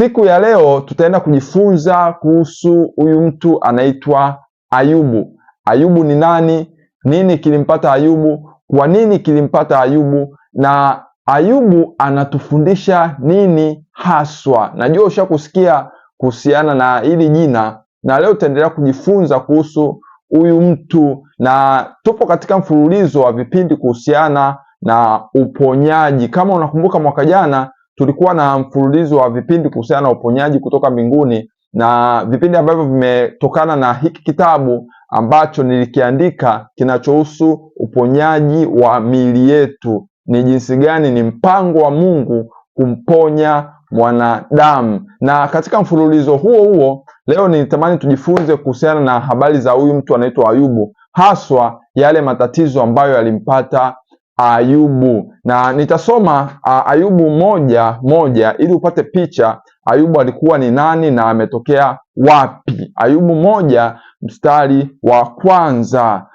Siku ya leo tutaenda kujifunza kuhusu huyu mtu anaitwa Ayubu. Ayubu ni nani? Nini kilimpata Ayubu? Kwa nini kilimpata Ayubu? Na Ayubu anatufundisha nini haswa? Najua ushakusikia kuhusiana na hili jina, na leo tutaendelea kujifunza kuhusu huyu mtu, na tupo katika mfululizo wa vipindi kuhusiana na uponyaji. Kama unakumbuka, mwaka jana tulikuwa na mfululizo wa vipindi kuhusiana na uponyaji kutoka mbinguni, na vipindi ambavyo vimetokana na hiki kitabu ambacho nilikiandika kinachohusu uponyaji wa miili yetu. Ni jinsi gani, ni mpango wa Mungu kumponya mwanadamu. Na katika mfululizo huo leo nilitamani tujifunze kuhusiana na habari za huyu mtu anaitwa Ayubu, haswa yale matatizo ambayo yalimpata Ayubu. Na nitasoma Ayubu moja ili upate picha Ayubu alikuwa ni nani na ametokea wapi. Ayubu 1 mstari wa kwanza.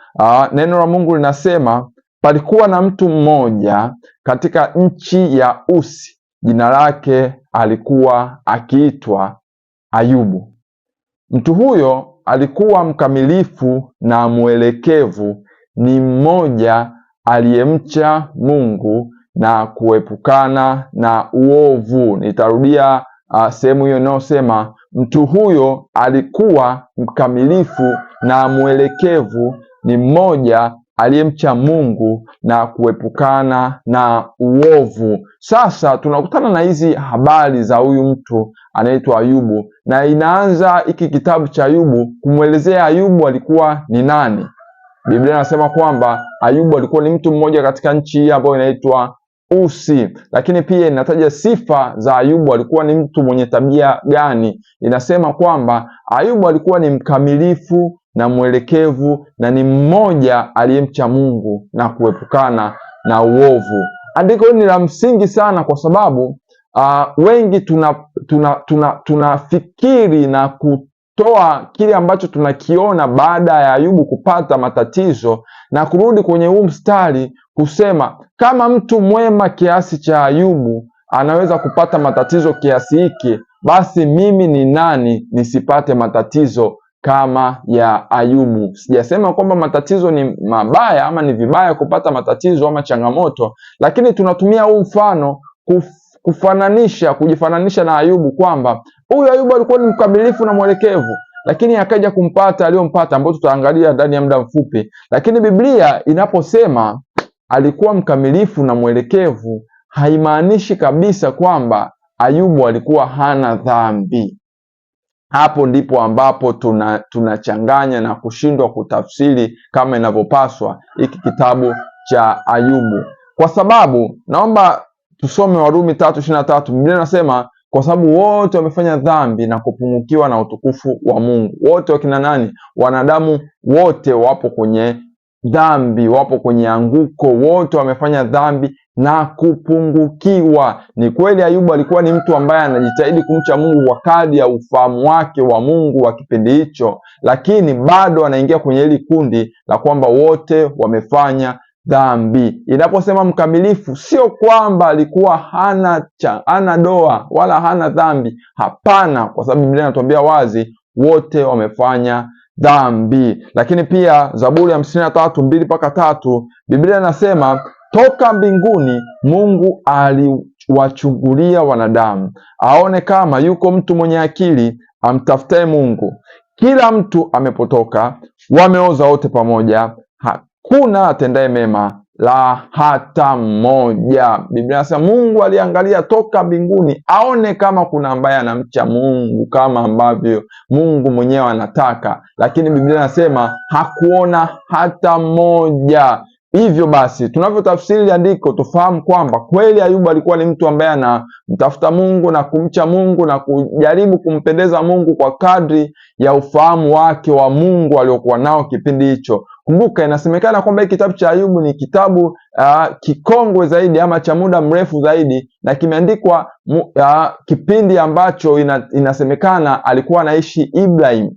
Neno la Mungu linasema, palikuwa na mtu mmoja katika nchi ya Usi, jina lake alikuwa akiitwa Ayubu. Mtu huyo alikuwa mkamilifu na mwelekevu, ni mmoja aliyemcha Mungu na kuepukana na uovu. Nitarudia sehemu hiyo inayosema mtu huyo alikuwa mkamilifu na mwelekevu, ni mmoja aliyemcha Mungu na kuepukana na uovu. Sasa tunakutana na hizi habari za huyu mtu anaitwa Ayubu, na inaanza hiki kitabu cha Ayubu kumwelezea Ayubu alikuwa ni nani. Biblia inasema kwamba Ayubu alikuwa ni mtu mmoja katika nchi hii ambayo inaitwa Usi, lakini pia inataja sifa za Ayubu. Alikuwa ni mtu mwenye tabia gani? Inasema kwamba Ayubu alikuwa ni mkamilifu na mwelekevu na ni mmoja aliyemcha Mungu na kuepukana na uovu. Andiko hili ni la msingi sana kwa sababu wengi tunafikiri na kutoa kile ambacho tunakiona baada ya Ayubu kupata matatizo na kurudi kwenye huu mstari kusema, kama mtu mwema kiasi cha Ayubu anaweza kupata matatizo kiasi hiki, basi mimi ni nani nisipate matatizo kama ya Ayubu? Sijasema kwamba matatizo ni mabaya ama ni vibaya kupata matatizo ama changamoto, lakini tunatumia huu mfano kujifananisha na Ayubu, kwamba huyu Ayubu alikuwa ni mkamilifu na mwelekevu, lakini akaja kumpata aliyompata, ambayo tutaangalia ndani ya muda mfupi. Lakini Biblia inaposema alikuwa mkamilifu na mwelekevu, haimaanishi kabisa kwamba Ayubu alikuwa hana dhambi. Hapo ndipo ambapo tunachanganya na kushindwa kutafsiri kama inavyopaswa hiki kitabu cha Ayubu, kwa sababu naomba tusome Warumi 3:23. Biblia inasema, kwa sababu wote wamefanya dhambi na kupungukiwa na utukufu wa Mungu. Wote wakina nani? Wanadamu wote wapo kwenye dhambi, wapo kwenye anguko, wote wamefanya dhambi na kupungukiwa. Ni kweli Ayubu alikuwa ni mtu ambaye anajitahidi kumcha Mungu kwa kadri ya ufahamu wake wa Mungu wa kipindi hicho, lakini bado anaingia kwenye hili kundi la kwamba wote wamefanya dhambi. Inaposema mkamilifu, sio kwamba alikuwa hana doa wala hana dhambi. Hapana, kwa sababu Biblia inatuambia wazi wote wamefanya dhambi. Lakini pia Zaburi 53:2-3, Biblia inasema, toka mbinguni Mungu aliwachungulia wanadamu, aone kama yuko mtu mwenye akili amtafutaye Mungu. Kila mtu amepotoka, wameoza wote pamoja, hakuna atendaye mema, la hata mmoja. Biblia inasema Mungu aliangalia toka mbinguni aone kama kuna ambaye anamcha Mungu kama ambavyo Mungu mwenyewe anataka, lakini Biblia inasema hakuona hata mmoja. Hivyo basi tunavyotafsiri andiko tufahamu kwamba kweli Ayubu alikuwa ni mtu ambaye anamtafuta Mungu na kumcha Mungu na kujaribu kumpendeza Mungu kwa kadri ya ufahamu wake wa Mungu aliokuwa nao kipindi hicho. Kumbuka, inasemekana kwamba hiki kitabu cha Ayubu ni kitabu kikongwe zaidi ama cha muda mrefu zaidi, na kimeandikwa kipindi ambacho inasemekana alikuwa anaishi Ibrahim.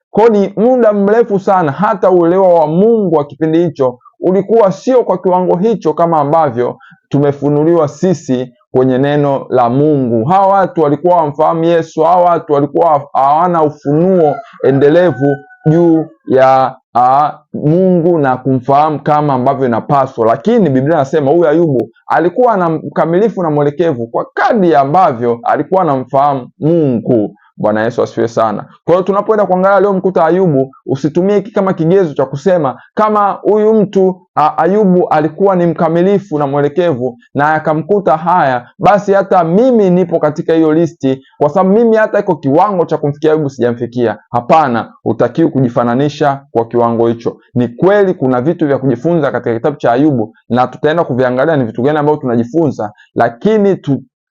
Kwa ni muda mrefu sana. Hata uelewa wa Mungu wa kipindi hicho ulikuwa sio kwa kiwango hicho kama ambavyo tumefunuliwa sisi kwenye neno la Mungu. Hawa watu walikuwa wamfahamu Yesu, hawa watu walikuwa hawana ufunuo endelevu juu ya Mungu na kumfahamu kama ambavyo inapaswa. Lakini Biblia inasema huyu Ayubu alikuwa na mkamilifu na mwelekevu kwa kadri ambavyo alikuwa anamfahamu Mungu. Bwana Yesu asifiwe sana. Kwa hiyo tunapoenda kuangalia leo mkuta Ayubu, usitumie hiki kama kigezo cha kusema kama huyu mtu Ayubu alikuwa ni mkamilifu na mwelekevu na akamkuta haya, basi hata mimi nipo katika hiyo listi, kwa sababu mimi hata iko kiwango cha kumfikia Ayubu sijamfikia. Hapana, utakiwa kujifananisha kwa kiwango hicho. Ni kweli kuna vitu vya kujifunza katika kitabu cha Ayubu na tutaenda kuviangalia ni vitu gani ambavyo tunajifunza, lakini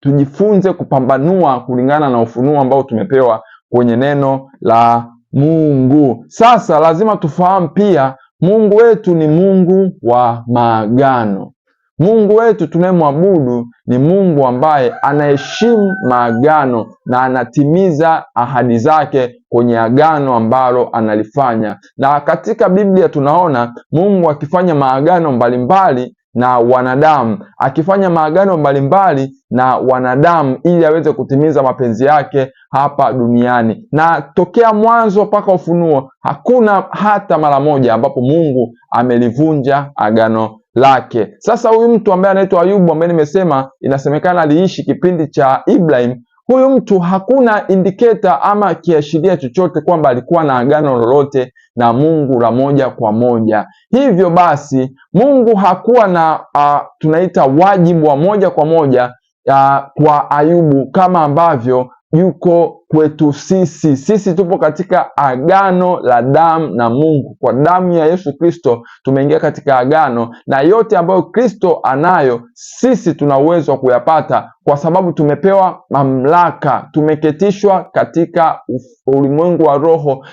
tujifunze kupambanua kulingana na ufunuo ambao tumepewa kwenye neno la Mungu. Sasa lazima tufahamu pia Mungu wetu ni Mungu wa maagano. Mungu wetu tunayemwabudu ni Mungu ambaye anaheshimu maagano na anatimiza ahadi zake kwenye agano ambalo analifanya. Na katika Biblia tunaona Mungu akifanya maagano mbalimbali na wanadamu, akifanya maagano mbalimbali na wanadamu ili aweze kutimiza mapenzi yake hapa duniani. Na tokea mwanzo mpaka Ufunuo hakuna hata mara moja ambapo Mungu amelivunja agano lake. Sasa huyu mtu ambaye anaitwa Ayubu, ambaye nimesema inasemekana aliishi kipindi cha Ibrahim, huyu mtu hakuna indicator ama kiashiria chochote kwamba alikuwa na agano lolote na Mungu la moja kwa moja. Hivyo basi Mungu hakuwa na tunaita wajibu wa moja kwa moja kwa Ayubu kama ambavyo yuko kwetu sisi. Sisi tupo katika agano la damu na Mungu. Kwa damu ya Yesu Kristo tumeingia katika agano, na yote ambayo Kristo anayo sisi tuna uwezo wa kuyapata kwa sababu tumepewa mamlaka. Tumeketishwa katika ulimwengu wa roho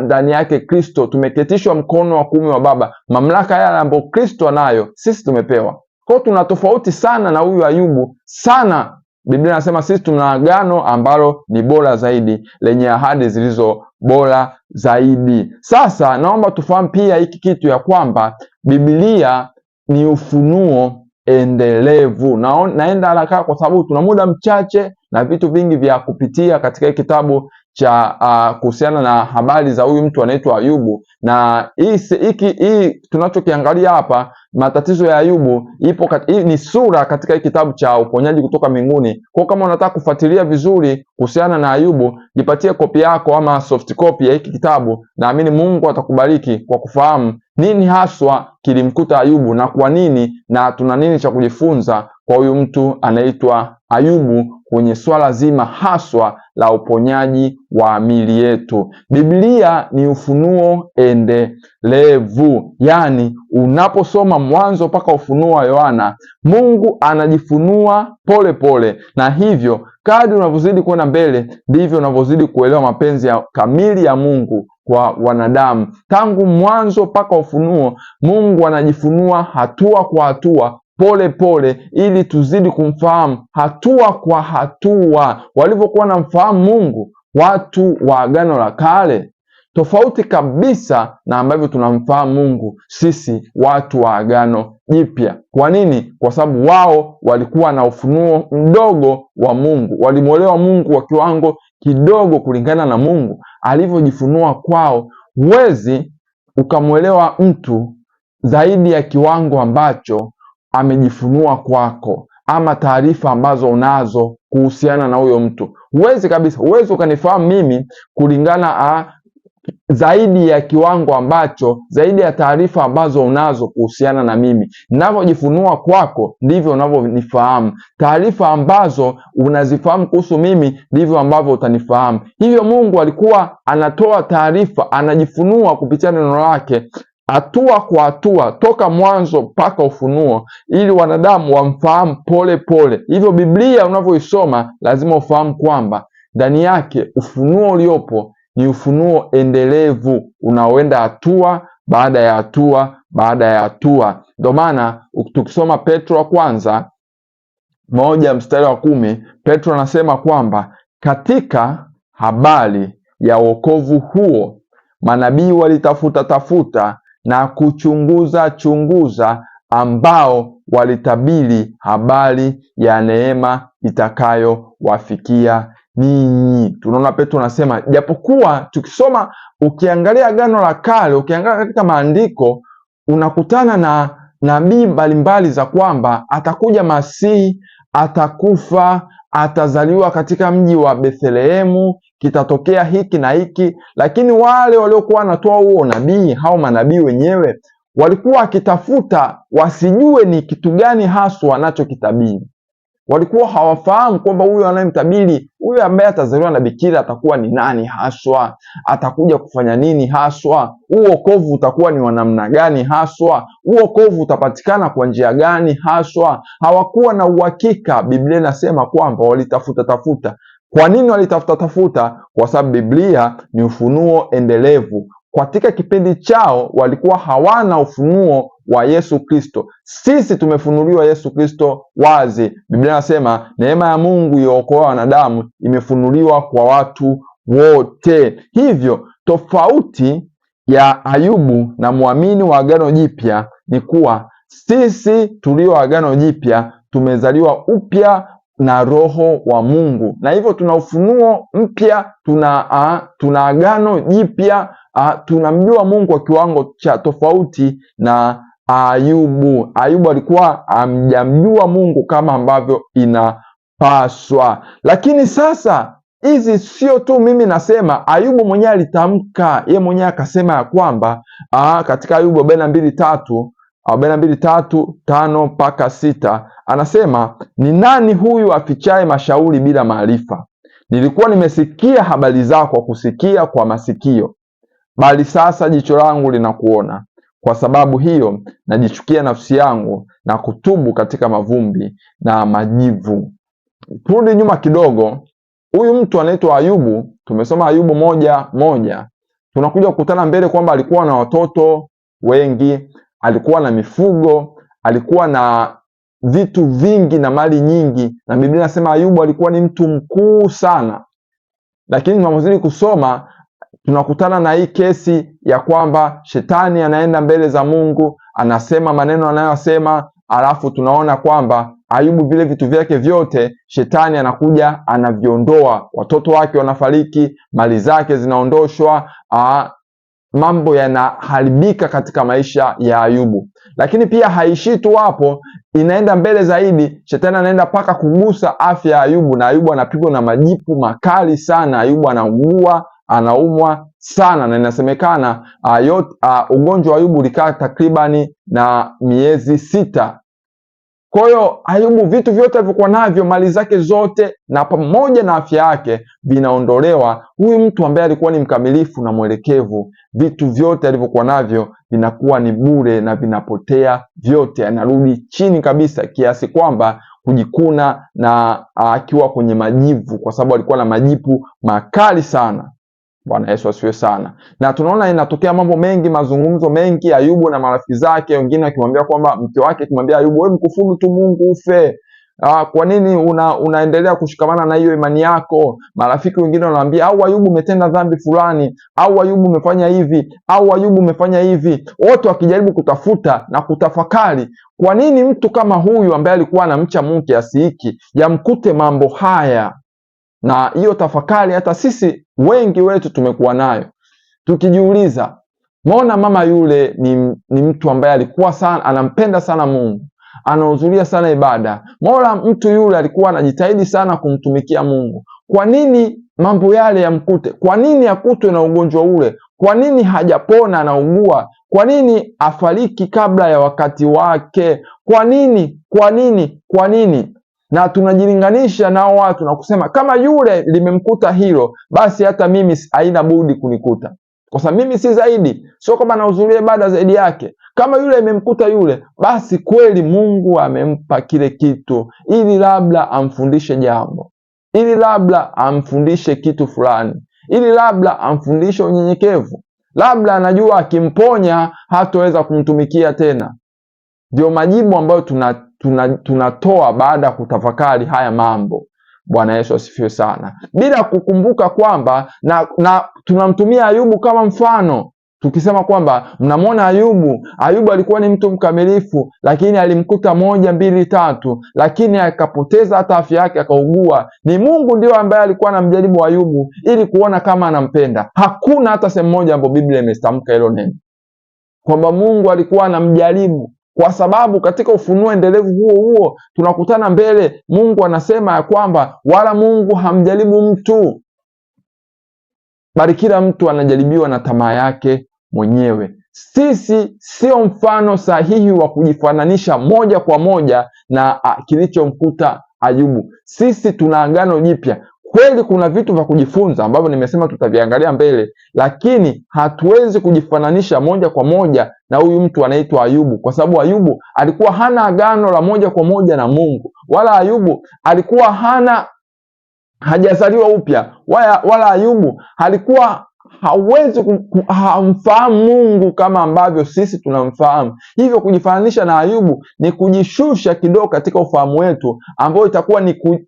ndani yake Kristo. Tumeketishwa mkono wa kuume wa Baba. Mamlaka yale ambayo Kristo anayo sisi tumepewa. Kwa hiyo tuna tofauti sana na huyu Ayubu sana. Biblia inasema sisi tuna agano ambalo ni bora zaidi, lenye ahadi zilizo bora zaidi. Sasa naomba tufahamu pia hiki kitu ya kwamba Biblia ni ufunuo endelevu. Naenda haraka kwa sababu tuna muda mchache na vitu vingi vya kupitia katika kitabu cha kuhusiana na habari za huyu mtu anaitwa Ayubu. Na hii tunachokiangalia hapa, matatizo ya Ayubu, hii ni sura katika hii kitabu cha uponyaji kutoka mbinguni. Kwa kama unataka kufuatilia vizuri kuhusiana na Ayubu, jipatie kopi yako ama soft copy ya hiki kitabu. Naamini Mungu atakubariki kwa kufahamu nini haswa kilimkuta Ayubu na kwa nini, na tuna nini cha kujifunza kwa huyu mtu anaitwa Ayubu kwenye swala zima haswa la uponyaji wa miili yetu. Biblia ni ufunuo endelevu. Yaani unaposoma Mwanzo mpaka Ufunuo wa Yohana, Mungu anajifunua pole pole, na hivyo kadri unavyozidi kwenda mbele ndivyo unavyozidi kuelewa mapenzi ya kamili ya Mungu kwa wanadamu. Tangu mwanzo mpaka Ufunuo, Mungu anajifunua hatua kwa hatua, pole pole, ili tuzidi kumfahamu hatua kwa hatua. Walivyokuwa namfahamu Mungu watu wa Agano la Kale, tofauti kabisa na ambavyo tunamfahamu Mungu sisi watu wa Agano Jipya. Kwa nini? Kwa sababu wao walikuwa na ufunuo mdogo wa Mungu, walimwelewa Mungu wa kiwango kidogo kulingana na Mungu alivyojifunua kwao. Huwezi ukamwelewa mtu zaidi ya kiwango ambacho amejifunua kwako, ama taarifa ambazo unazo kuhusiana na huyo mtu. Huwezi kabisa, huwezi ukanifahamu mimi kulingana zaidi ya kiwango ambacho, zaidi ya taarifa ambazo unazo kuhusiana na mimi. Ninavyojifunua kwako ndivyo unavyonifahamu. Taarifa ambazo unazifahamu kuhusu mimi ndivyo ambavyo utanifahamu. Hivyo Mungu alikuwa anatoa taarifa, anajifunua kupitia neno lake hatua kwa hatua, toka mwanzo mpaka Ufunuo, ili wanadamu wamfahamu pole pole. Hivyo Biblia unavyoisoma lazima ufahamu kwamba ndani yake ufunuo uliopo ni ufunuo endelevu, unaoenda hatua baada ya hatua baada ya hatua. Ndio maana tukisoma Petro wa kwanza 1:10, Petro anasema kwamba katika habari ya wokovu huo manabii walitafuta na kuchunguza ambao walitabiri habari ya neema itakayowafikia ninyi. Tunaona Petro anasema, japokuwa tukisoma, ukiangalia Agano la Kale, ukiangalia katika maandiko, unakutana na nabii mbalimbali za kwamba atakuja Masihi, atakufa, atazaliwa katika mji wa Bethlehemu, kitatokea hiki na hiki. Lakini wale waliokuwa wanatoa huo nabii, hao manabii wenyewe walikuwa wakitafuta wasijue ni kitu gani haswa anachokitabiri. Walikuwa hawafahamu kwamba huyo anayemtabiri, huyo ambaye atazaliwa na bikira, atakuwa ni nani haswa, atakuja kufanya nini haswa, huo wokovu utakuwa ni wa namna gani haswa, huo wokovu utapatikana kwa njia gani haswa. Hawakuwa na uhakika. Biblia inasema kwamba walitafuta. Kwa nini walitafuta? Kwa sababu Biblia ni ufunuo endelevu. Katika kipindi chao walikuwa hawana ufunuo wa Yesu Kristo. Sisi tumefunuliwa Yesu Kristo wazi. Biblia inasema neema ya Mungu iokoa wanadamu imefunuliwa kwa watu wote. Hivyo tofauti ya Ayubu na muamini wa Agano Jipya ni kuwa sisi tulio Agano Jipya tumezaliwa upya na Roho wa Mungu, na hivyo tuna ufunuo mpya, tuna Agano Jipya, tunamjua Mungu kwa kiwango cha tofauti na Ayubu. Ayubu alikuwa hamjamjua Mungu kama ambavyo inapaswa. Lakini sasa hizi sio tu mimi nasema, Ayubu mwenyewe alitamka, yeye mwenyewe akasema ya kwamba katika Ayubu 42:5-6 anasema, ni nani huyu afichaye mashauri bila maarifa? Nilikuwa nimesikia habari zako kwa kusikia kwa masikio, bali sasa jicho langu linakuona. Kwa sababu hiyo najichukia nafsi yangu na kutubu katika mavumbi na majivu. Turudi nyuma kidogo. Huyu mtu anaitwa Ayubu, tumesoma Ayubu 1:1. Tunakuja kukutana mbele kwamba alikuwa na watoto wengi, alikuwa na mifugo, alikuwa na vitu vingi na mali nyingi, na Biblia inasema Ayubu alikuwa ni mtu mkuu sana. Lakini tunapozidi kusoma tunakutana na hii kesi ya kwamba shetani anaenda mbele za Mungu, anasema maneno anayosema, alafu tunaona kwamba Ayubu vile vitu vyake vyote shetani anakuja anaviondoa. Watoto wake wanafariki, mali zake zinaondoshwa, mambo yanaharibika katika maisha ya Ayubu. Lakini pia haishi tu hapo, inaenda mbele zaidi. Shetani anaenda mpaka kugusa afya ya Ayubu, na Ayubu anapigwa na majipu makali sana. Ayubu anaumwa sana, na inasemekana ugonjwa wa Ayubu ulikaa takribani na miezi 6. Kwa hiyo Ayubu vitu vyote alivyokuwa navyo, mali zake zote na pamoja na afya yake vinaondolewa. Huyu mtu ambaye alikuwa ni mkamilifu na mwelekevu, vitu vyote alivyokuwa navyo vinakuwa ni bure na vinapotea vyote, anarudi chini kabisa, kiasi kwamba kujikuna na akiwa kwenye majivu, kwa sababu alikuwa na majipu makali sana. Bwana Yesu asifiwe sana. Na tunaona inatokea mambo mengi, mazungumzo mengi, Ayubu na marafiki zake, wengine akimwambia kwamba, mke wake akimwambia Ayubu, wewe mkufuru tu Mungu ufe. Kwa nini unaendelea kushikamana na hiyo imani yako? Marafiki wengine wanaambia, au Ayubu umetenda dhambi fulani, au Ayubu umefanya hivi, au Ayubu umefanya hivi. Wote wakijaribu kutafuta na kutafakari, kwa nini mtu kama huyu ambaye alikuwa anamcha Mungu kiasi hiki yamkute mambo haya? Na hiyo tafakari hata sisi wengi wetu tumekuwa nayo, tukijiuliza, mbona mama yule ni mtu ambaye alikuwa sana anampenda sana Mungu, anahudhuria sana ibada, mbona mtu yule alikuwa anajitahidi sana kumtumikia Mungu, kwa nini mambo yale yamkute? Kwa nini akutwe na ugonjwa ule? Kwa nini hajapona, anaugua? Kwa nini afariki kabla ya wakati wake? Kwa nini? Na tunajilinganisha nao watu na kusema, kama yule limemkuta hilo, basi hata mimi haina budi kunikuta, kwa sababu mimi si zaidi, sio kama nahudhuria ibada zaidi yake. Kama yule imemkuta yule, basi kweli Mungu amempa kile kitu ili labda amfundishe jambo, ili labda amfundishe kitu fulani, ili labda amfundishe unyenyekevu, labda anajua akimponya hataweza kumtumikia tena. Ndio majibu ambayo tunatoa baada ya kutafakari haya mambo. Bwana Yesu asifiwe sana. Bila kukumbuka kwamba na tunamtumia Ayubu kama mfano. tukisema kwamba mnamwona Ayubu alikuwa ni mtu mkamilifu, lakini alimkuta 1, 2, 3, lakini akapoteza hata afya yake, akaugua. Ni Mungu ndio ambaye alikuwa anamjaribu Ayubu ili kuona kama anampenda. Hakuna hata sehemu moja ambapo Biblia imestamka hilo neno kwamba Mungu alikuwa anamjaribu, kwa sababu katika ufunuo endelevu huo tunakutana mbele, Mungu anasema ya kwamba wala Mungu hamjaribu mtu, bali kila mtu anajaribiwa na tamaa yake mwenyewe. Sisi sio mfano sahihi wa kujifananisha moja kwa moja na kilichomkuta Ayubu. Sisi tuna Agano Jipya. Kweli kuna vitu vya kujifunza ambavyo nimesema tutaviangalia mbele, lakini hatuwezi kujifananisha moja kwa moja na huyu mtu anaitwa Ayubu, kwa sababu Ayubu alikuwa hana agano la moja kwa moja na Mungu, wala Ayubu alikuwa hajazaliwa upya, wala Ayubu alikuwa hawezi hamfahamu Mungu kama ambavyo sisi tunamfahamu. Hivyo kujifananisha na Ayubu ni kujishusha kidogo katika ufahamu wetu, ambao itakuwa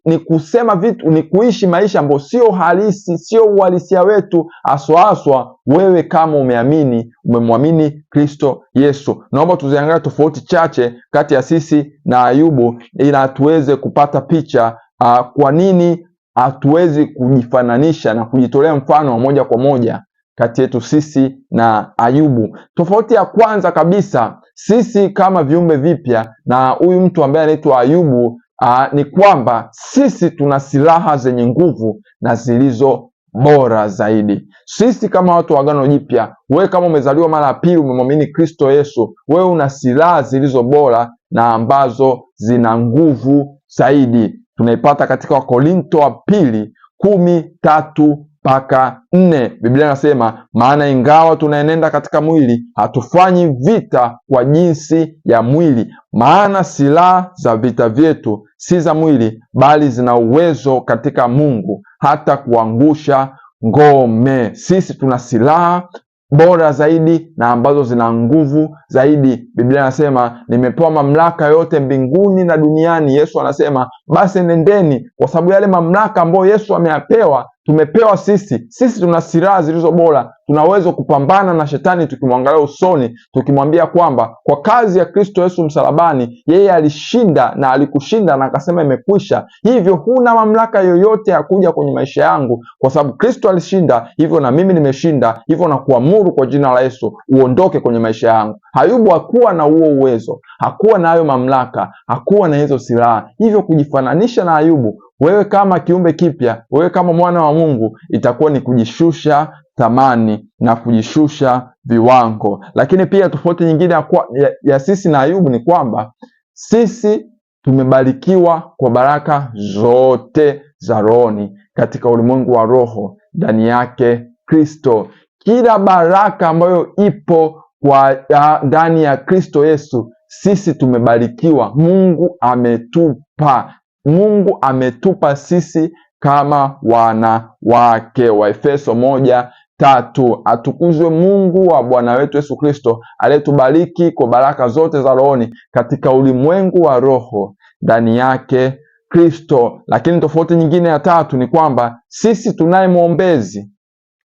ni kusema vitu, ni kuishi maisha ambayo sio halisi, sio uhalisia wetu aswa wewe kama umemwamini Kristo Yesu. Naomba tuziangalie tofauti chache kati ya sisi na Ayubu ili tuweze kupata picha kwa nini hatuwezi kujifananisha na kujitolea mfano wa moja kwa moja kati yetu sisi na Ayubu. Tofauti ya kwanza kabisa, sisi kama viumbe vipya na huyu mtu ambaye anaitwa Ayubu ni kwamba sisi tuna silaha zenye nguvu na zilizo bora zaidi. Sisi kama watu wa Agano Jipya, wewe kama umezaliwa mara ya pili, umemwamini Kristo Yesu, wewe una silaha zilizo bora na ambazo zina nguvu zaidi. Tunaipata katika Wakorinto wa pili 10:3-4. Biblia inasema, maana ingawa tunaenenda katika mwili, hatufanyi vita kwa jinsi ya mwili, maana silaha za vita vyetu si za mwili, bali zina uwezo katika Mungu hata kuangusha ngome. Sisi tuna silaha bora zaidi na ambazo zina nguvu zaidi. Biblia inasema, nimepewa mamlaka yote mbinguni na duniani. Yesu anasema, basi nendeni, kwa sababu yale mamlaka ambayo Yesu ameyapewa tumepewa sisi. Sisi tuna silaha zilizo bora, tunaweza kupambana na shetani tukimwangalia usoni, tukimwambia kwamba kwa kazi ya Kristo Yesu msalabani, yeye alishinda na alikushinda na akasema imekwisha. Hivyo huna mamlaka yoyote ya kuja kwenye maisha yangu, kwa sababu Kristo alishinda, hivyo na mimi nimeshinda. Hivyo na kuamuru kwa jina la Yesu uondoke kwenye maisha yangu. Ayubu hakuwa na huo uwezo, hakuwa na hayo mamlaka, hakuwa na hizo silaha. Hivyo kujifananisha na Ayubu, wewe kama kiumbe kipya, wewe kama mwana wa Mungu, itakuwa ni kujishusha thamani na kujishusha viwango. Lakini pia tofauti nyingine ya sisi na Ayubu ni kwamba sisi tumebarikiwa kwa baraka zote za rohoni katika ulimwengu wa roho, ndani yake Kristo. Kila baraka ambayo ipo ndani ya Kristo Yesu, sisi tumebarikiwa. Mungu ametupa sisi kama wana wake. Waefeso 1:3. Atukuzwe Mungu wa Bwana wetu Yesu Kristo, aliyetubariki kwa baraka zote za rohoni katika ulimwengu wa roho, ndani yake Kristo. Lakini tofauti nyingine ya tatu ni kwamba sisi tunaye mwombezi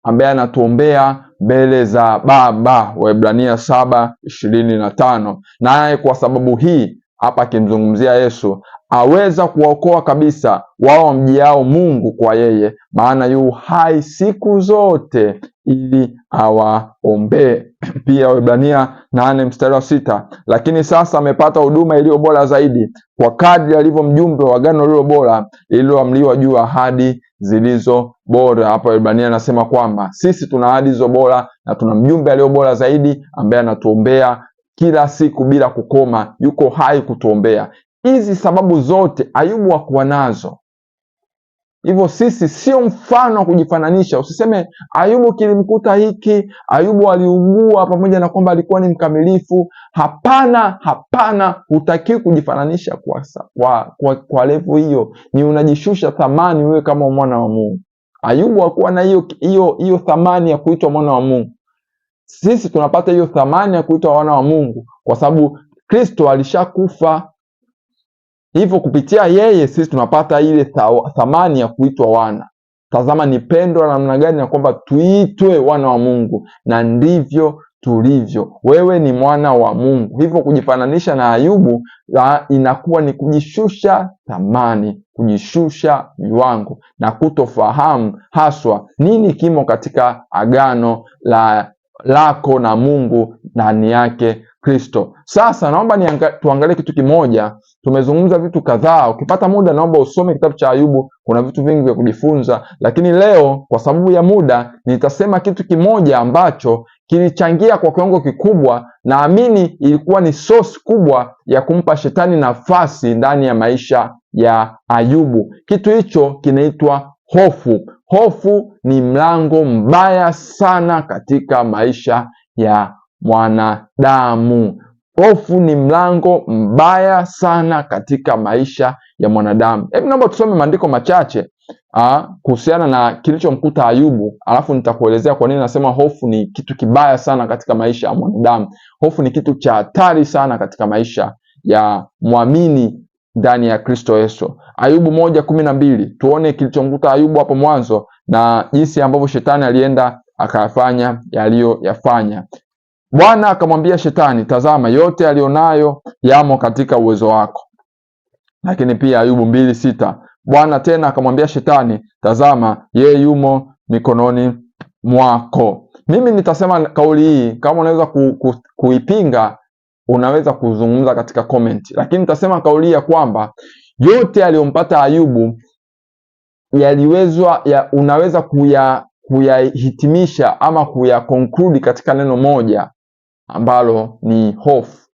ambaye anatuombea mbele za Baba. Waebrania 7:25. Naye kwa sababu hii, hapa akimzungumzia Yesu, aweza kuwaokoa kabisa wao wamjiao Mungu kwa yeye, maana yu hai siku zote ili awaombee. Pia Waebrania 8:6. Lakini sasa amepata huduma iliyo bora zaidi, kwa kadri alivyo mjumbe wa agano lililo bora, lililoamriwa juu ahadi zilizo bora. Hapa Waebrania anasema kwamba sisi tuna ahadi zilizo bora na tuna mjumbe aliyo bora zaidi ambaye anatuombea kila siku bila kukoma, yuko hai kutuombea. Hizi sababu zote Ayubu hakuwa nazo. Hivyo sisi sio mfano wa kujifananisha. Usiseme Ayubu kilimkuta hiki, Ayubu aliugua pamoja na kwamba alikuwa ni mkamilifu. Hapana, hutakiwi kujifananisha kwa level hiyo. Ni unajishusha thamani wewe kama mwana wa Mungu. Ayubu hakuwa na hiyo thamani ya kuitwa mwana wa Mungu. Sisi tunapata hiyo thamani ya kuitwa wana wa Mungu kwa sababu Kristo alishakufa. Hivyo kupitia yeye sisi tunapata ile thamani ya kuitwa wana. tazama ni pendo la namna gani, na kwamba tuitwe wana wa Mungu, na ndivyo tulivyo. Wewe ni mwana wa Mungu. Hivyo kujifananisha na Ayubu inakuwa ni kujishusha thamani, kujishusha viwango, na kutofahamu haswa nini kimo katika agano lako na Mungu ndani yake Kristo. Sasa naomba tuangalie kitu kimoja. Tumezungumza vitu kadhaa. Ukipata muda, naomba usome kitabu cha Ayubu. Kuna vitu vingi vya kujifunza, lakini leo kwa sababu ya muda nitasema kitu kimoja ambacho kilichangia kwa kiwango kikubwa, naamini ilikuwa ni source kubwa ya kumpa shetani nafasi ndani ya maisha ya Ayubu. Kitu hicho kinaitwa hofu. Hofu ni mlango mbaya sana katika maisha ya mwanadamu. Hofu ni mlango mbaya sana katika maisha ya mwanadamu. Hebu naomba tusome maandiko machache kuhusiana na kilichomkuta Ayubu, alafu nitakuelezea kwa nini nasema hofu ni kitu kibaya sana katika maisha ya mwanadamu. Hofu ni kitu cha hatari sana katika maisha ya mwamini ndani ya Kristo Yesu. Ayubu 1:12, tuone kilichomkuta Ayubu hapo mwanzo na jinsi ambavyo shetani alienda akayafanya yaliyoyafanya. Bwana akamwambia shetani, tazama yote alionayo yamo katika uwezo wako. Lakini pia Ayubu 2:6, Bwana tena akamwambia shetani, tazama yeye yumo mikononi mwako. Mimi nitasema kauli hii, kama unaweza kuipinga unaweza kuzungumza katika comment, lakini nitasema kauli ya kwamba yote aliyompata Ayubu unaweza kuyahitimisha ama conclude katika neno moja ambalo ni hofu,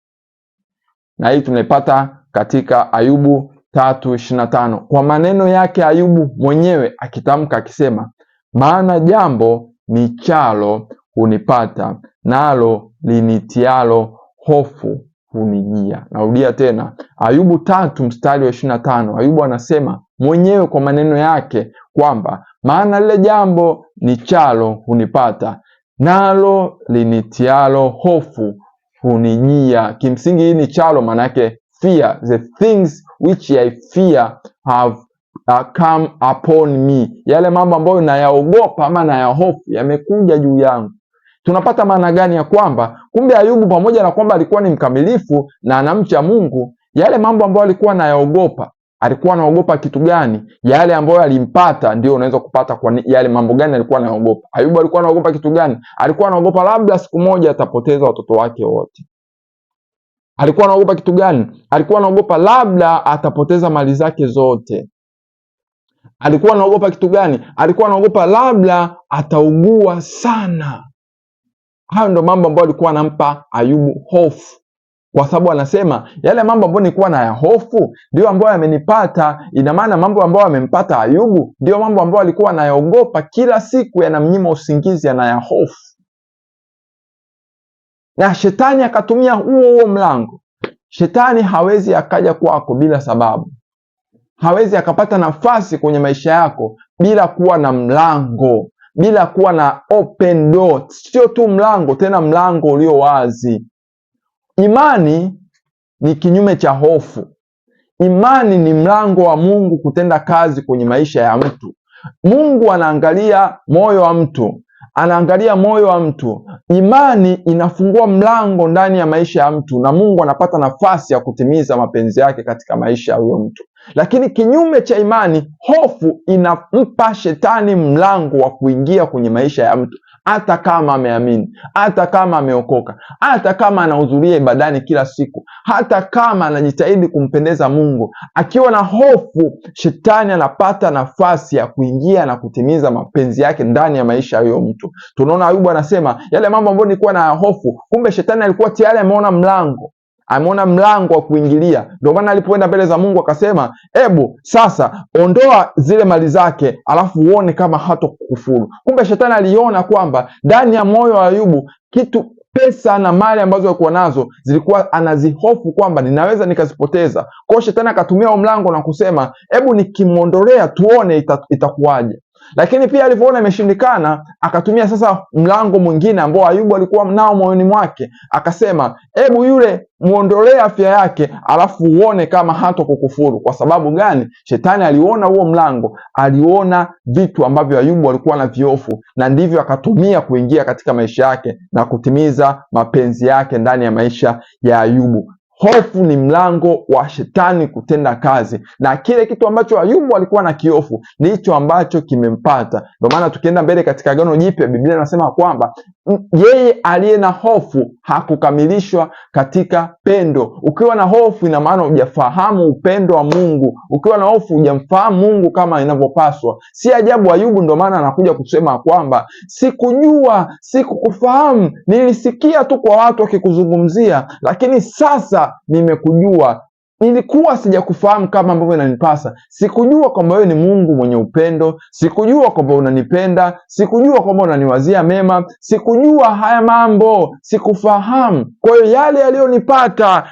na hii tunaipata katika Ayubu 3:25. Kwa maneno yake Ayubu mwenyewe akitamka akisema, maana jambo nichalo hunipata, nalo linitialo hofu hunijia. Narudia tena, Ayubu 3:25. Ayubu anasema mwenyewe kwa maneno yake kwamba maana lile jambo nichalo hunipata, nalo linitialo hofu hunijia. Kimsingi hii ni chalo maana yake fear. The things which I fear have come upon me. Yale mambo ambayo nayaogopa ama nayahofu yamekuja juu yangu. Tunapata maana gani? Ya kwamba kumbe Ayubu pamoja na kwamba alikuwa ni mkamilifu na anamcha Mungu, yale mambo ambayo alikuwa anayaogopa, alikuwa anaogopa kitu gani? Yale ambayo alimpata ndio unaweza kupata kwa yale mambo gani alikuwa anaogopa. Ayubu alikuwa anaogopa kitu gani? Alikuwa anaogopa labda siku moja atapoteza watoto wake wote. Alikuwa anaogopa kitu gani? Alikuwa anaogopa labda atapoteza mali zake zote. Alikuwa anaogopa kitu gani? Alikuwa anaogopa labda ataugua sana. Hayo ndo mambo ambayo alikuwa anampa Ayubu hofu, kwa sababu anasema yale mambo ambayo nilikuwa na ya hofu ndio ambayo yamenipata. Ina maana mambo ambayo yamempata Ayubu ndio mambo ambayo alikuwa anayaogopa kila siku, yanamnyima usingizi, anaya hofu. Na shetani akatumia huo mlango. Shetani hawezi akaja kwako bila sababu. Hawezi akapata nafasi kwenye maisha yako bila kuwa na mlango, bila kuwa na open door. Sio tu mlango, tena mlango ulio wazi. Imani ni kinyume cha hofu. Imani ni mlango wa Mungu kutenda kazi kwenye maisha ya mtu. Mungu anaangalia moyo wa mtu, anaangalia moyo wa mtu. Imani inafungua mlango ndani ya maisha ya mtu, na Mungu anapata nafasi ya kutimiza mapenzi yake katika maisha ya huyo mtu. Lakini kinyume cha imani, hofu inampa shetani mlango wa kuingia kwenye maisha ya mtu, hata kama ameamini, hata kama ameokoka, hata kama anahudhuria ibadani kila siku, hata kama anajitahidi kumpendeza Mungu. Akiwa na hofu, shetani anapata nafasi ya kuingia na kutimiza mapenzi yake ndani ya maisha ya huyo mtu. Tunaona Ayubu anasema yale mambo ambayo nilikuwa na hofu, kumbe shetani alikuwa tayari ameona mlango wa kuingilia. Ndio maana alipoenda mbele za Mungu akasema, ebu sasa ondoa zile mali zake, alafu uone kama hatokukufuru. Kumbe shetani aliona kwamba ndani ya moyo wa Ayubu pesa na mali ambazo alikuwa nazo zilikuwa anazihofu kwamba ninaweza nikazipoteza. Kwa hiyo shetani akatumia mlango na kusema, ebu nikimwondolea tuone itakuwaje. Lakini pia alivyoona imeshindikana, akatumia sasa mlango mwingine ambao Ayubu alikuwa nao moyoni mwake, akasema hebu yule muondolee afya yake, alafu uone kama hata kukufuru. Kwa sababu gani? Shetani aliona huo mlango, aliona vitu ambavyo Ayubu alikuwa na viofu, na ndivyo akatumia kuingia katika maisha yake na kutimiza mapenzi yake ndani ya maisha ya Ayubu. Hofu ni mlango wa shetani kutenda kazi, na kile kitu ambacho Ayubu alikuwa na kiofu ndicho ambacho kimempata. Ndio maana tukienda mbele katika Agano Jipya, Biblia inasema kwamba yeye aliye na hofu hakukamilishwa katika pendo. Ukiwa na hofu, ina maana hujafahamu upendo wa Mungu. Ukiwa na hofu, hujamfahamu Mungu kama inavyopaswa. Si ajabu Ayubu ndio maana anakuja kusema kwamba sikujua, sikukufahamu, nilisikia tu kwa watu wakikuzungumzia, lakini sasa nimekujua. Nilikuwa sijakufahamu kama ambavyo inanipasa. Sikujua kwamba wewe ni Mungu mwenye upendo, sikujua kwamba unanipenda, sikujua kwamba unaniwazia mema, sikujua haya mambo, sikufahamu. Kwa hiyo yale yaliyonipata,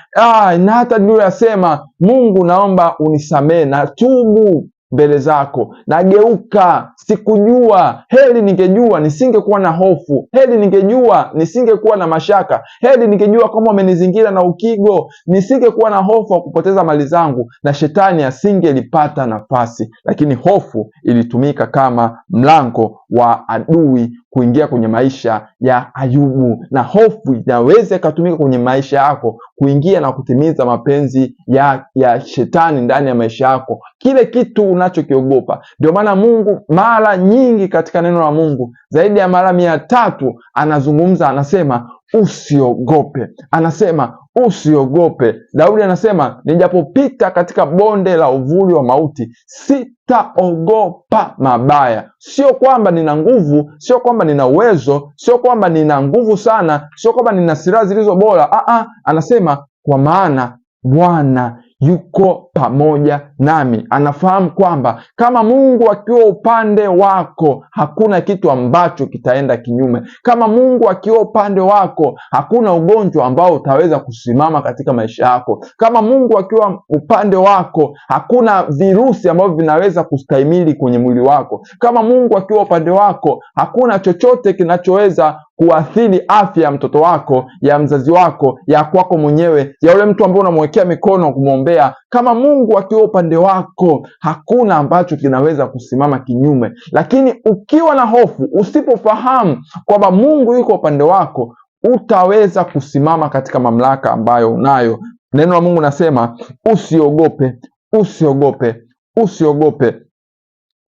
na hata niliyoyasema, Mungu naomba unisamehe, na tubu mbele zako, nageuka, sikujua. Heri ningejua nisingekuwa na hofu, heri ningejua nisingekuwa na mashaka, heri ningejua kama umenizingira na ukigo, nisingekuwa na hofu ya kupoteza mali zangu na shetani asingelipata nafasi. Lakini hofu ilitumika kama mlango wa adui kuingia kwenye maisha ya Ayubu, na hofu inaweza ikatumika kwenye maisha yako kuingia na kutimiza mapenzi ya shetani ndani ya maisha yako, kile kitu unachokiogopa. Ndio maana Mungu mara nyingi katika neno la Mungu zaidi ya mara 300 anazungumza, anasema usiogope, anasema usiogope. Daudi anasema nijapopita katika bonde la uvuli wa mauti, sitaogopa mabaya. Sio kwamba nina nguvu, sio kwamba nina uwezo, sio kwamba nina nguvu sana, sio kwamba nina silaha zilizo bora. Anasema kwa maana Bwana yuko pamoja nami. Anafahamu kwamba kama Mungu akiwa upande wako, hakuna kitu ambacho kitaenda kinyume. Kama Mungu akiwa upande wako, hakuna ugonjwa ambao utaweza kusimama katika maisha yako. Kama Mungu akiwa upande wako, hakuna virusi ambavyo vinaweza kustahimili kwenye mwili wako. Kama Mungu akiwa upande wako, hakuna chochote kinachoweza kuathiri afya ya mtoto wako, ya mzazi wako, ya kwako mwenyewe, ya yule mtu ambaye unamwekea mikono kumwombea. Kama Mungu akiwa upande wako, hakuna ambacho kinaweza kusimama kinyume. Lakini ukiwa na hofu, usipofahamu kwamba Mungu yuko upande wako, utaweza kusimama katika mamlaka ambayo unayo. Neno la Mungu nasema usiogope, usiogope, usiogope.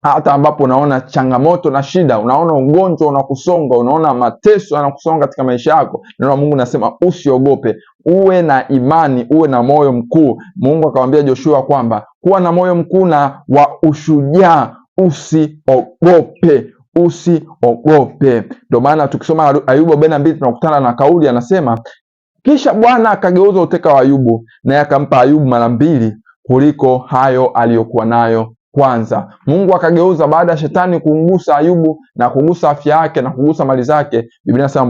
Hata ambapo unaona changamoto na shida, unaona ugonjwa unakusonga, unaona mateso yanakusonga katika maisha yako, neno la Mungu nasema usiogope, uwe na imani, uwe na moyo mkuu. Mungu akamwambia Joshua kwamba kuwa na moyo mkuu na wa ushujaa, usiogope, usiogope. Ndio maana tukisoma Ayubu 42 tunakutana na kauli, anasema kisha Bwana akageuza uteka wa Ayubu, naye akampa Ayubu 2 kuliko hayo aliyokuwa nayo kwanza. Mungu akageuza baada ya shetani kumgusa Ayubu na kugusa afya yake na kugusa mali zake. Biblia inasema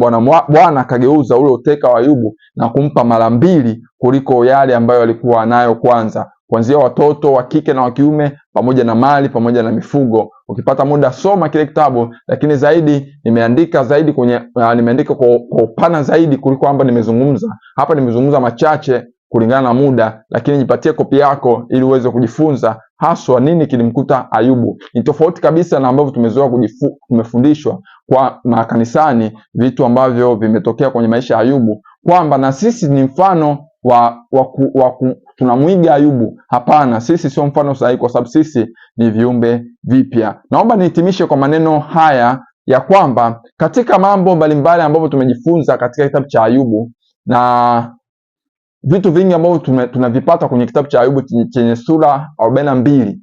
Bwana akageuza ule uteka wa Ayubu na kumpa 2 kuliko yale ambayo alikuwa nayo kwanza, kuanzia watoto wa kike na wa kiume, pamoja na mali, pamoja na mifugo. Ukipata muda soma kile kitabu, lakini zaidi nimeandika zaidi nimeandika kwa upana zaidi kuliko kwamba nimezungumza hapa. Nimezungumza machache kulingana na muda, lakini jipatie kopi yako ili uweze kujifunza haswa nini kilimkuta Ayubu. Ni tofauti kabisa na ambavyo tumezoea tumefundishwa kwa makanisani, vitu ambavyo vimetokea kwenye maisha ya Ayubu, kwamba na sisi ni mfano tunamwiga Ayubu. Hapana, sisi sio mfano sahihi, kwa sababu sisi ni viumbe vipya. Naomba nihitimishe kwa maneno haya ya kwamba katika mambo mbalimbali ambavyo tumejifunza katika kitabu cha Ayubu, na vitu vingi ambavyo tunavipata kwenye kitabu cha Ayubu chenye sura 42,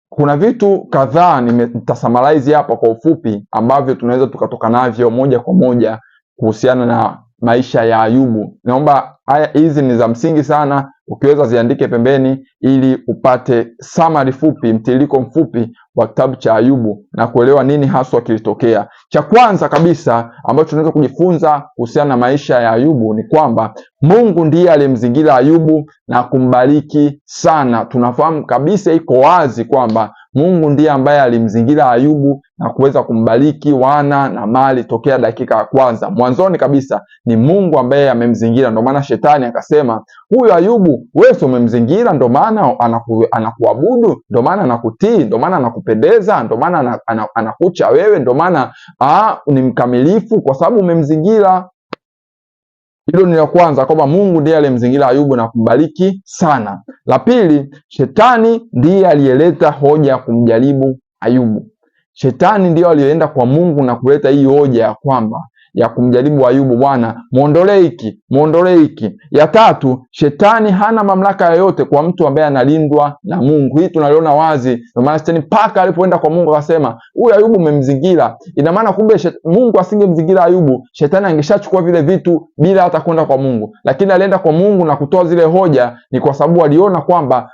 kuna vitu kadhaa nitasummarize hapa kwa ufupi ambavyo tunaweza tukatoka navyo moja kwa moja kuhusiana na maisha ya Ayubu. Naomba hizi ni za msingi sana, ukiweza ziandike pembeni ili upate summary fupi, mtiririko mfupi wa kitabu cha Ayubu na kuelewa nini haswa kilitokea. Cha kwanza kabisa ambacho tunaweza kujifunza kuhusiana na maisha ya Ayubu ni kwamba Mungu ndiye aliyemzingira Ayubu na kumbariki sana. Tunafahamu kabisa, iko wazi kwamba Mungu ndiye ambaye alimzingira Ayubu na kuweza kumbariki wana na mali tokea dakika ya kwanza. Mwanzoni kabisa ni Mungu ambaye amemzingira. Ndio maana shetani akasema, huyu Ayubu wewe umemzingira, ndio maana anakuabudu, ndio maana anakutii, ndio maana anakupendeza, ndio maana anakucha wewe, ndio maana ni mkamilifu kwa sababu umemzingira. Hilo ni la kwanza, kwamba Mungu ndiye alimzingira Ayubu na kumbariki sana. La pili, shetani ndiye aliyeleta hoja ya kumjaribu Ayubu. Shetani ndiye aliyeenda kwa Mungu na kuleta hii hoja ya kwamba ya kumjaribu Ayubu, bwana muondolee hiki, muondolee hiki. Ya tatu, shetani hana mamlaka yoyote kwa mtu ambaye analindwa na Mungu. Hii tunaliona wazi. Ndio maana shetani paka alipoenda kwa Mungu akasema, huyu Ayubu umemzingira. Ina maana kumbe Mungu asingemzingira Ayubu, shetani angeshachukua vile vitu bila hata kwenda kwa Mungu. Lakini alienda kwa Mungu na kutoa zile hoja, ni kwa sababu aliona kwamba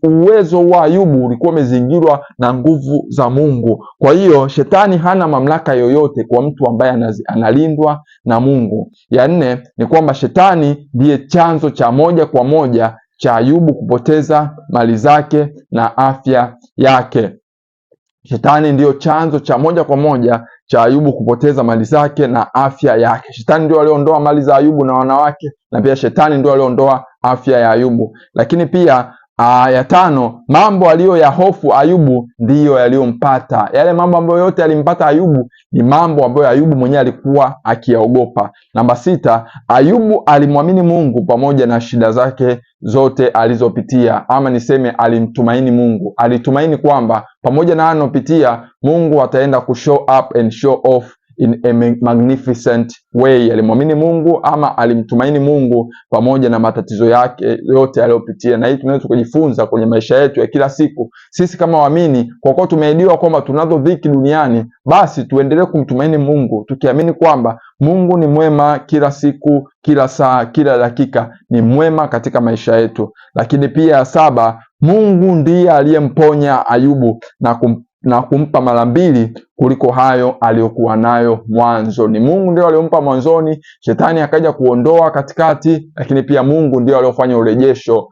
uwezo wa Ayubu ulikuwa umezingirwa na nguvu za Mungu. Kwa hiyo shetani hana mamlaka yoyote kwa mtu ambaye analindwa na Mungu. Ya nne ni kwamba shetani ndiye chanzo cha moja kwa moja cha Ayubu kupoteza mali zake na afya yake. Shetani ndiyo chanzo cha moja kwa moja cha Ayubu kupoteza mali zake na afya yake. Shetani ndio aliondoa mali za Ayubu na wanawake, na pia shetani ndio aliondoa afya ya Ayubu. Lakini pia ya tano, mambo aliyoyahofu Ayubu ndiyo yaliyompata. Yale mambo ambayo yote yalimpata Ayubu ni mambo ambayo Ayubu mwenyewe alikuwa akiyaogopa. Namba sita, Ayubu alimwamini Mungu pamoja na shida zake zote alizopitia, ama niseme alimtumaini Mungu. Alitumaini kwamba pamoja na anopitia, Mungu ataenda kushow up and show off in a magnificent way. Alimwamini Mungu ama alimtumaini Mungu pamoja na matatizo yake yote aliyopitia. Na hii tunaweza kujifunza kwenye maisha yetu ya kila siku. Sisi kama waamini, kwa kuwa tumeahidiwa kwamba tunazo dhiki duniani, basi tuendelee kumtumaini Mungu, tukiamini kwamba Mungu ni mwema kila siku, kila saa, kila dakika, ni mwema katika maisha yetu. Lakini pia saba, Mungu ndiye aliyemponya Ayubu na kumpa mara mbili kuliko hayo aliyokuwa nayo mwanzo. Ni Mungu ndio aliyompa mwanzoni, shetani akaja kuondoa katikati, lakini pia Mungu ndio aliyofanya urejesho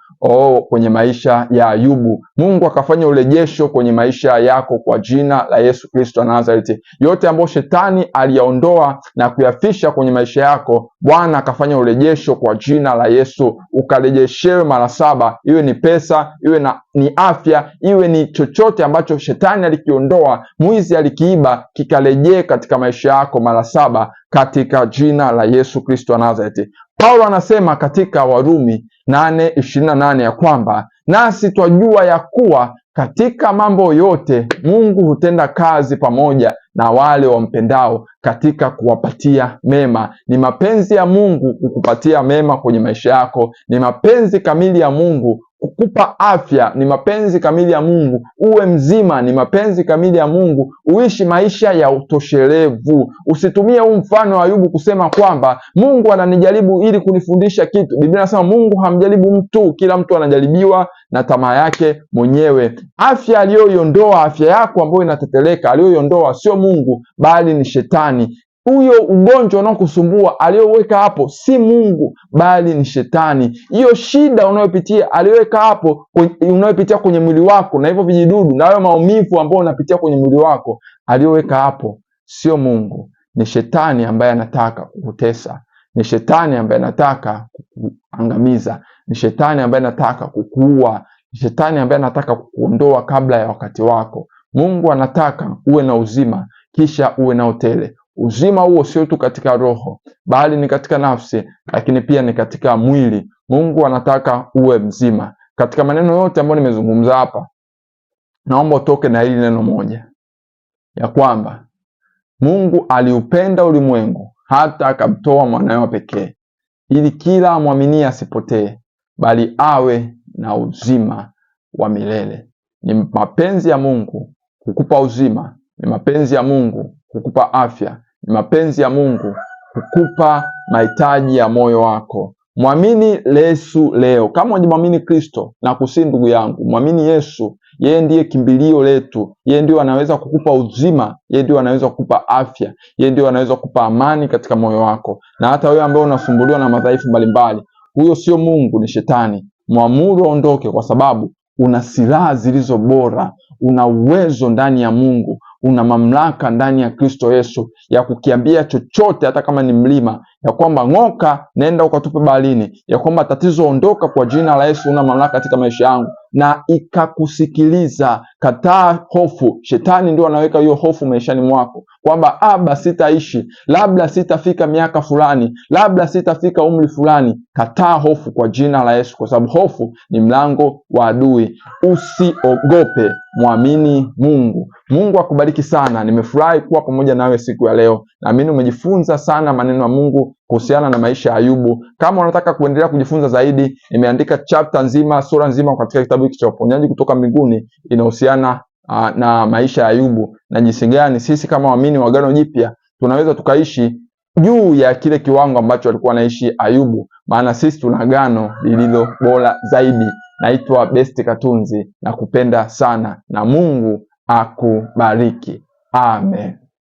kwenye maisha ya Ayubu. Mungu akafanya urejesho kwenye maisha yako kwa jina la Yesu Kristo wa Nazareti. Yote ambayo shetani aliyaondoa na kuyafisha kwenye maisha yako, Bwana akafanya urejesho kwa jina la Yesu. Ukarejeshewe mara saba, iwe ni pesa, iwe ni afya, iwe ni chochote ambacho shetani alikiondoa, mwizi alikiiba, kikarejee katika maisha yako mara saba katika jina la Yesu Kristo wa Nazareti. Paulo anasema katika Warumi 8:28 ya kwamba nasi twajua ya kuwa katika mambo yote Mungu hutenda kazi pamoja na wale wampendao katika kuwapatia mema. Ni mapenzi ya Mungu kukupatia mema kwenye maisha yako. Ni mapenzi kamili ya Mungu kukupa afya. Ni mapenzi kamili ya Mungu uwe mzima. Ni mapenzi kamili ya Mungu uishi maisha ya utoshelevu. Usitumie huu mfano wa Ayubu kusema kwamba Mungu ananijaribu ili kunifundisha kitu. Biblia inasema Mungu hamjaribu mtu, kila mtu anajaribiwa na tamaa yake mwenyewe. Afya aliyoiondoa, afya yako ambayo inateteleka, aliyoiondoa sio Mungu bali ni shetani. Huyo ugonjwa unaokusumbua aliyoweka hapo si Mungu bali ni shetani. Hiyo shida unayopitia aliyoweka hapo, unayopitia kwenye mwili wako, na hivyo vijidudu na hayo maumivu ambayo unapitia kwenye mwili wako, aliyoweka hapo sio Mungu, ni shetani ambaye anataka kukutesa. Ni shetani ambaye anataka kukuangamiza. Ni shetani ambaye anataka kukuua. Ni shetani ambaye anataka kukuondoa kabla ya wakati wako. Mungu anataka uwe na uzima kisha uwe na utele. Uzima huo sio tu katika roho bali ni katika nafsi, lakini pia ni katika mwili. Mungu anataka uwe mzima. Katika maneno yote ambayo nimezungumza hapa, naomba utoke na hili neno moja, ya kwamba Mungu aliupenda ulimwengu hata akamtoa mwanawe pekee, ili kila amwaminie asipotee bali awe na uzima wa milele. Ni mapenzi ya Mungu kukupa uzima. Ni mapenzi ya Mungu kukupa afya. Ni mapenzi ya Mungu kukupa mahitaji ya moyo wako. Mwamini Yesu leo. Kama hujamwamini Kristo, na kusi ndugu yangu, mwamini Yesu. Yeye ndiye kimbilio letu. Yeye ndiye anaweza kukupa uzima. Yeye ndiye anaweza kukupa afya. Yeye ndiye anaweza kukupa amani katika moyo wako. Na hata wewe ambaye unasumbuliwa na madhaifu mbalimbali, huyo sio Mungu, ni shetani. Mwamuru aondoke, kwa sababu una silaha zilizo bora. una uwezo ndani ya Mungu, una mamlaka ndani ya Kristo Yesu ya kukiambia chochote, hata kama ni mlima, ya kwamba ng'oka, nenda ukatupe baharini, ya kwamba tatizo ondoka kwa jina la Yesu. Una mamlaka katika maisha yangu, na ikakusikiliza. Kataa hofu. Shetani ndio anaweka hiyo hofu maishani mwako, kwamba aba sitaishi, labda sitafika miaka fulani, labda sitafika umri fulani. Kataa hofu kwa jina la Yesu, kwa sababu hofu ni mlango wa adui. Usiogope, mwamini Mungu. Mungu akubariki sana. Nimefurahi kuwa pamoja nawe siku ya leo. Naamini umejifunza sana maneno ya Mungu kuhusiana na maisha ya Ayubu. Kama unataka kuendelea kujifunza zaidi, nimeandika chapter nzima, sura nzima katika kitabu hiki cha Uponyaji Kutoka Mbinguni, inahusiana na maisha ya Ayubu na jinsi gani sisi kama waamini wa Agano Jipya tunaweza tukaishi juu ya kile kiwango ambacho alikuwa anaishi Ayubu, maana sisi tuna agano lililo bora zaidi. Naitwa Best Katunzi, na kupenda sana, na Mungu akubariki. Amen.